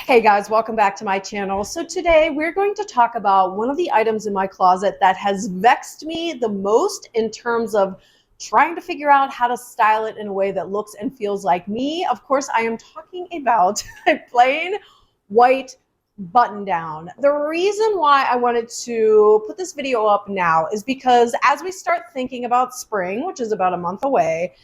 Hey guys, welcome back to my channel. So today we're going to talk about one of the items in my closet that has vexed me the most in terms of trying to figure out how to style it in a way that looks and feels like me. Of course, I am talking about a plain white button down. The reason why I wanted to put this video up now is because as we start thinking about spring, which is about a month away,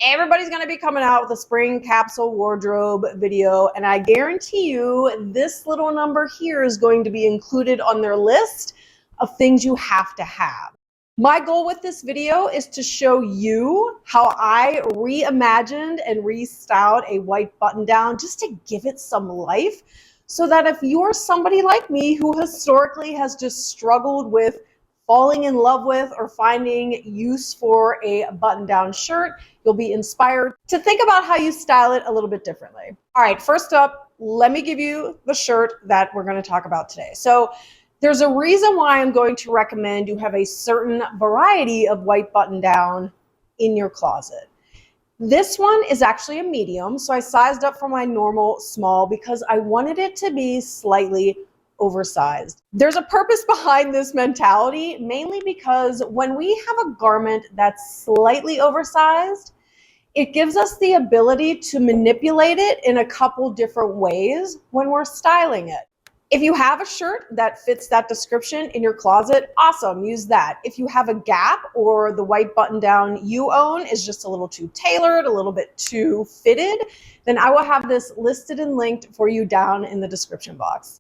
everybody's going to be coming out with a spring capsule wardrobe video, and I guarantee you this little number here is going to be included on their list of things you have to have. My goal with this video is to show you how I reimagined and restyled a white button down just to give it some life, so that if you're somebody like me who historically has just struggled with falling in love with or finding use for a button-down shirt, you'll be inspired to think about how you style it a little bit differently. All right, first up, let me give you the shirt that we're going to talk about today. So there's a reason why I'm going to recommend you have a certain variety of white button-down in your closet. This one is actually a medium, so I sized up from my normal small because I wanted it to be slightly oversized. There's a purpose behind this mentality, mainly because when we have a garment that's slightly oversized, it gives us the ability to manipulate it in a couple different ways when we're styling it. If you have a shirt that fits that description in your closet, awesome, use that. If you have a gap or the white button down you own is just a little too tailored, a little bit too fitted, then I will have this listed and linked for you down in the description box.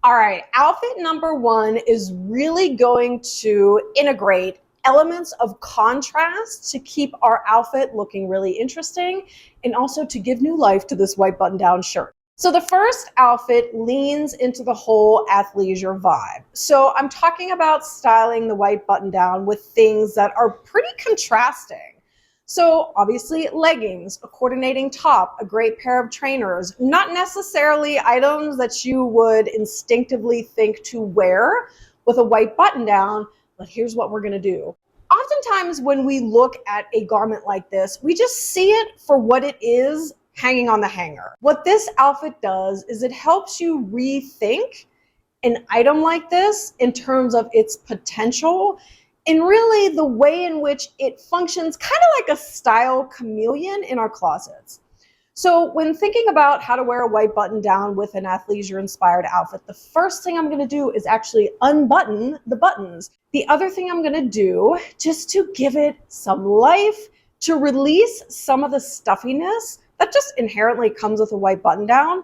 All right, outfit number one is really going to integrate elements of contrast to keep our outfit looking really interesting and also to give new life to this white button-down shirt. So the first outfit leans into the whole athleisure vibe. So I'm talking about styling the white button-down with things that are pretty contrasting. So obviously leggings, a coordinating top, a great pair of trainers, not necessarily items that you would instinctively think to wear with a white button down, but here's what we're gonna do. Oftentimes when we look at a garment like this, we just see it for what it is hanging on the hanger. What this outfit does is it helps you rethink an item like this in terms of its potential and really the way in which it functions kind of like a style chameleon in our closets. So when thinking about how to wear a white button down with an athleisure inspired outfit, the first thing I'm going to do is actually unbutton the buttons. The other thing I'm going to do, just to give it some life, to release some of the stuffiness that just inherently comes with a white button down,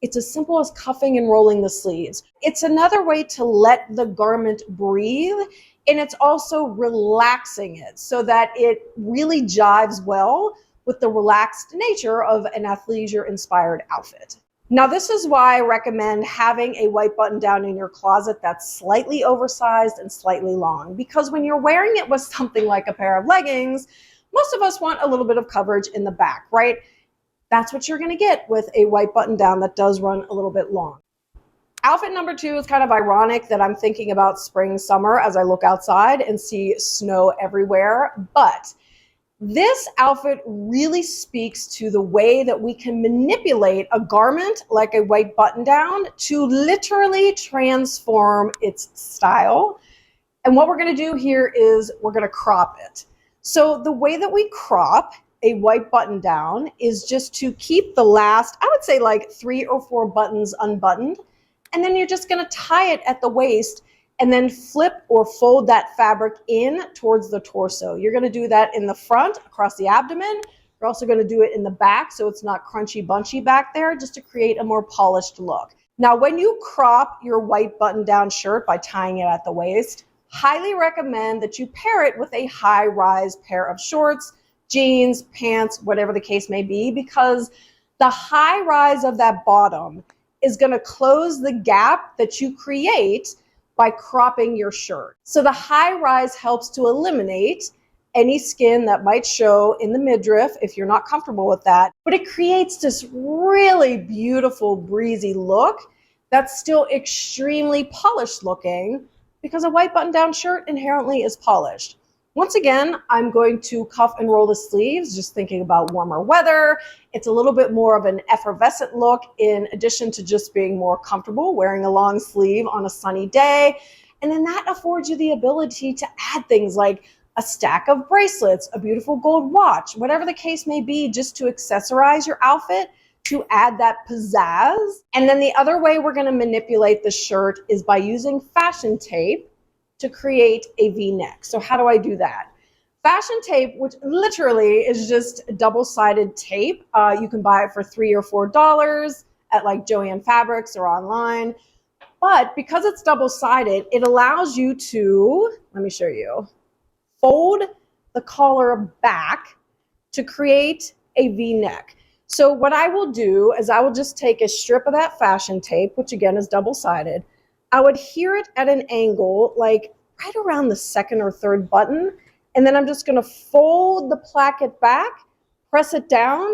it's as simple as cuffing and rolling the sleeves. It's another way to let the garment breathe, and it's also relaxing it so that it really jives well with the relaxed nature of an athleisure inspired outfit. Now, this is why I recommend having a white button down in your closet that's slightly oversized and slightly long, because when you're wearing it with something like a pair of leggings, most of us want a little bit of coverage in the back, right? That's what you're gonna get with a white button down that does run a little bit long. Outfit number two is kind of ironic that I'm thinking about spring, summer as I look outside and see snow everywhere, but this outfit really speaks to the way that we can manipulate a garment like a white button down to literally transform its style. And what we're gonna do here is we're gonna crop it. So the way that we crop a white button down is just to keep the last, I would say like 3 or 4 buttons unbuttoned. And then you're just gonna tie it at the waist and then flip or fold that fabric in towards the torso. You're gonna do that in the front, across the abdomen. You're also gonna do it in the back so it's not crunchy bunchy back there, just to create a more polished look. Now, when you crop your white button down shirt by tying it at the waist, highly recommend that you pair it with a high rise pair of shorts, jeans, pants, whatever the case may be, because the high rise of that bottom is going to close the gap that you create by cropping your shirt. So the high rise helps to eliminate any skin that might show in the midriff if you're not comfortable with that, but it creates this really beautiful breezy look that's still extremely polished looking because a white button down shirt inherently is polished. Once again, I'm going to cuff and roll the sleeves, just thinking about warmer weather. It's a little bit more of an effervescent look in addition to just being more comfortable wearing a long sleeve on a sunny day. And then that affords you the ability to add things like a stack of bracelets, a beautiful gold watch, whatever the case may be, just to accessorize your outfit, to add that pizzazz. And then the other way we're going to manipulate the shirt is by using fashion tape to create a V-neck. So how do I do that? Fashion tape, which literally is just double-sided tape. You can buy it for $3 or $4 at like Joann Fabrics or online. But because it's double-sided, it allows you to, let me show you, fold the collar back to create a V-neck. So what I will do is I will just take a strip of that fashion tape, which again is double-sided. I would adhere it at an angle, like right around the second or third button. And then I'm just going to fold the placket back, press it down,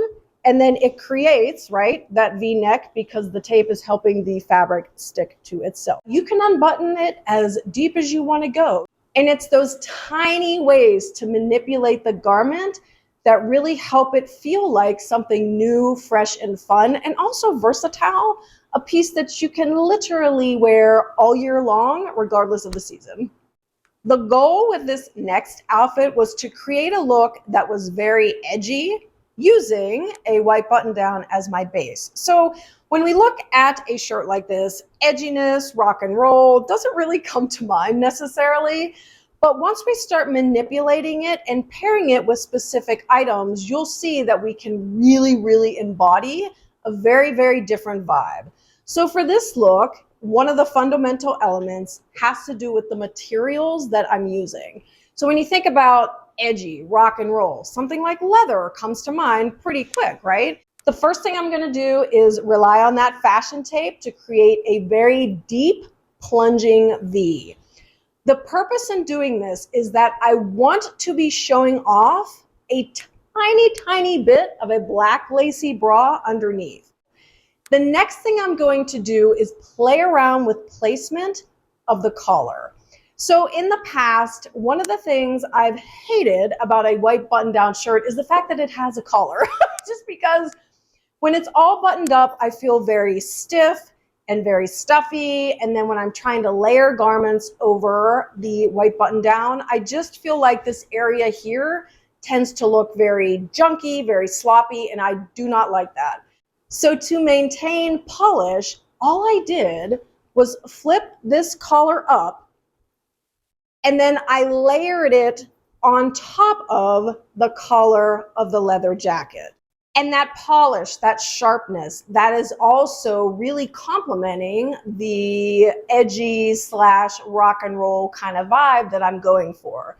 and then it creates, right, that V-neck because the tape is helping the fabric stick to itself. You can unbutton it as deep as you want to go. And it's those tiny ways to manipulate the garment that really help it feel like something new, fresh, and fun, and also versatile, a piece that you can literally wear all year long, regardless of the season. The goal with this next outfit was to create a look that was very edgy, using a white button down as my base. So when we look at a shirt like this, edginess, rock and roll doesn't really come to mind necessarily. But once we start manipulating it and pairing it with specific items, you'll see that we can really embody a very different vibe. So for this look, one of the fundamental elements has to do with the materials that I'm using. So when you think about edgy, rock and roll, something like leather comes to mind pretty quick, right? The first thing I'm going to do is rely on that fashion tape to create a very deep plunging V. The purpose in doing this is that I want to be showing off a tiny bit of a black lacy bra underneath. The next thing I'm going to do is play around with placement of the collar. So in the past, one of the things I've hated about a white button-down shirt is the fact that it has a collar. Just because when it's all buttoned up, I feel very stiff and very stuffy. And then when I'm trying to layer garments over the white button down, I just feel like this area here tends to look very junky, very sloppy, and I do not like that. So to maintain polish, all I did was flip this collar up, and then I layered it on top of the collar of the leather jacket. And that polish, that sharpness, that is also really complementing the edgy / rock and roll kind of vibe that I'm going for.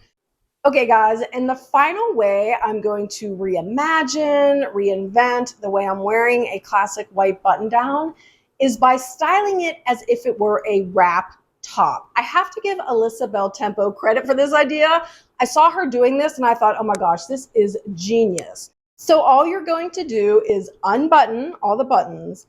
Okay guys, and the final way I'm going to reimagine, reinvent the way I'm wearing a classic white button down is by styling it as if it were a wrap top. I have to give Alyssa Beltempo credit for this idea. I saw her doing this and I thought, oh my gosh, this is genius. So all you're going to do is unbutton all the buttons,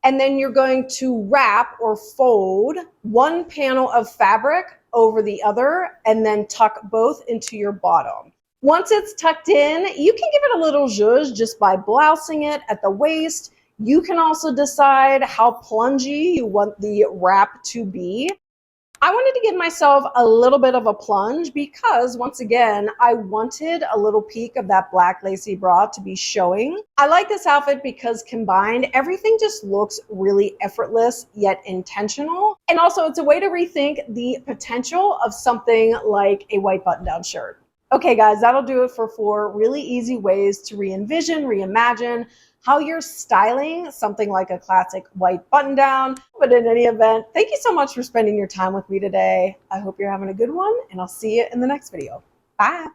and then you're going to wrap or fold one panel of fabric over the other and then tuck both into your bottom. Once it's tucked in, you can give it a little zhuzh just by blousing it at the waist. You can also decide how plungy you want the wrap to be. I wanted to give myself a little bit of a plunge because, once again, I wanted a little peek of that black lacy bra to be showing. I like this outfit because combined, everything just looks really effortless yet intentional. And also, it's a way to rethink the potential of something like a white button-down shirt. Okay, guys, that'll do it for 4 really easy ways to re-envision, reimagine how you're styling something like a classic white button down. But in any event, thank you so much for spending your time with me today. I hope you're having a good one, and I'll see you in the next video. Bye.